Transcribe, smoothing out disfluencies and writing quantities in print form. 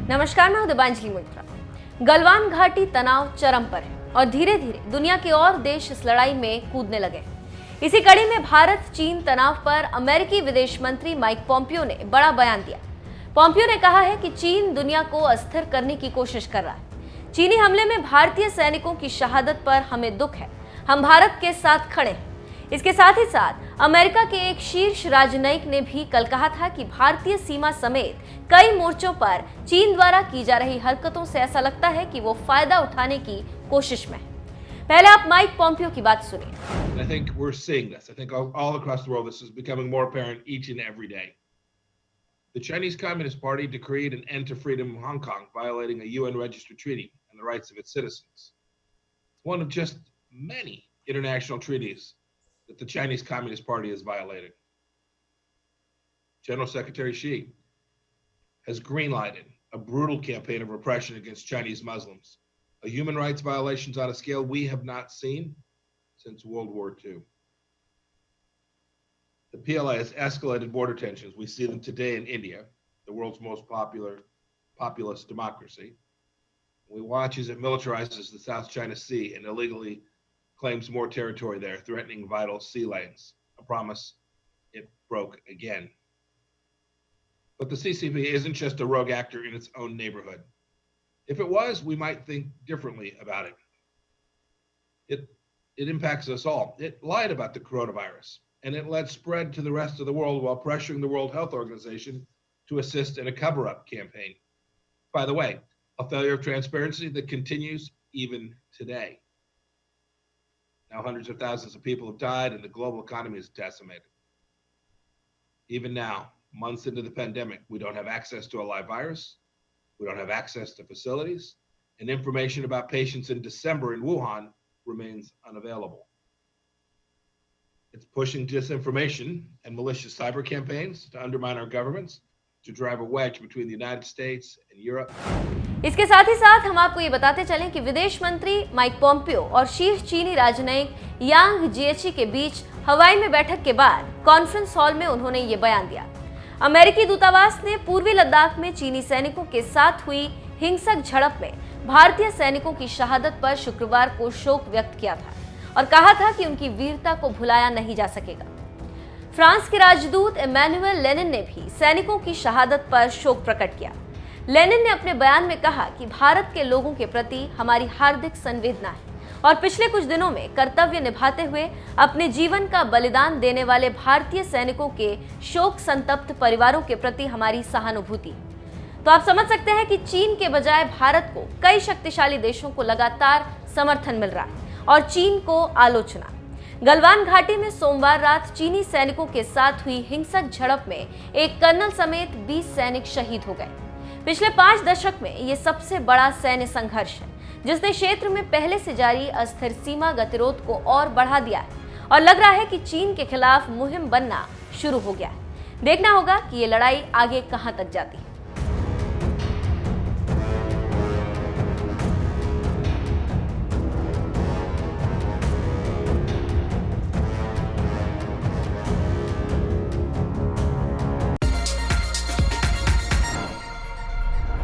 नमस्कार, मैं हूं दिबांजलि मोइत्रा। गलवान घाटी तनाव चरम पर है और धीरे धीरे दुनिया के और देश इस लड़ाई में कूदने लगे। इसी कड़ी में भारत चीन तनाव पर अमेरिकी विदेश मंत्री माइक पोम्पियो ने बड़ा बयान दिया। पोम्पियो ने कहा है कि चीन दुनिया को अस्थिर करने की कोशिश कर रहा है। चीनी हमले में भारतीय सैनिकों की शहादत पर हमें दुख है, हम भारत के साथ खड़े हैं। इसके साथ ही साथ अमेरिका के एक शीर्ष राजनयिक ने भी कल कहा था कि भारतीय सीमा समेत कई मोर्चों पर चीन द्वारा की जा रही हरकतों से ऐसा लगता है कि वो फायदा उठाने की कोशिश में है। पहले आप माइक पोम्पियो की बात सुनिए। I think we're seeing this. I think all across the world this is becoming more apparent each and every day. The Chinese Communist Party decreed an end to freedom in Hong Kong, violating a UN registered treaty and the rights of its citizens. It's one of just many international treaties that the Chinese Communist Party has violated. General Secretary Xi has greenlighted a brutal campaign of repression against Chinese Muslims, a human rights violations on a scale we have not seen since World War II. The PLA has escalated border tensions. We see them today in India, the world's most populous democracy. We watch as it militarizes the South China Sea and illegally claims more territory there, threatening vital sea lanes, a promise it broke again. But the CCP isn't just a rogue actor in its own neighborhood. If it was, we might think differently about it. It impacts us all. It lied about the coronavirus, and it led spread to the rest of the world while pressuring the World Health Organization to assist in a cover-up campaign. By the way, a failure of transparency that continues even today. Now hundreds of thousands of people have died and the global economy is decimated. Even now, months into the pandemic, we don't have access to a live virus, we don't have access to facilities, and information about patients in December in Wuhan remains unavailable. It's pushing disinformation and malicious cyber campaigns to undermine our governments, to drive a wedge between the United States and Europe. इसके साथ ही साथ हम आपको ये बताते चलें कि विदेश मंत्री माइक पोम्पियो और शीर्ष चीनी राजनयिक यांग जिएची के बीच हवाई में बैठक के बाद कॉन्फ्रेंस हॉल में उन्होंने ये बयान दिया। अमेरिकी दूतावास ने पूर्वी लद्दाख में चीनी सैनिकों के साथ हुई हिंसक झड़प में भारतीय सैनिकों की शहादत पर शुक्रवार को शोक व्यक्त किया था और कहा था कि उनकी वीरता को भुलाया नहीं जा सकेगा। फ्रांस के राजदूत इमैनुअल लेनिन ने भी सैनिकों की शहादत पर शोक प्रकट किया। लेनिन ने अपने बयान में कहा कि भारत के लोगों के प्रति हमारी हार्दिक संवेदना है और पिछले कुछ दिनों में कर्तव्य निभाते हुए अपने जीवन का बलिदान देने वाले भारतीय सैनिकों के शोक संतप्त परिवारों के प्रति हमारी सहानुभूति। तो आप समझ सकते हैं कि चीन के बजाय भारत को कई शक्तिशाली देशों को लगातार समर्थन मिल रहा है और चीन को आलोचना। गलवान घाटी में सोमवार रात चीनी सैनिकों के साथ हुई हिंसक झड़प में एक कर्नल समेत 20 सैनिक शहीद हो गए। पिछले 5 दशक में ये सबसे बड़ा सैन्य संघर्ष है जिसने क्षेत्र में पहले से जारी अस्थिर सीमा गतिरोध को और बढ़ा दिया है और लग रहा है कि चीन के खिलाफ मुहिम बनना शुरू हो गया है। देखना होगा कि ये लड़ाई आगे कहां तक जाती है।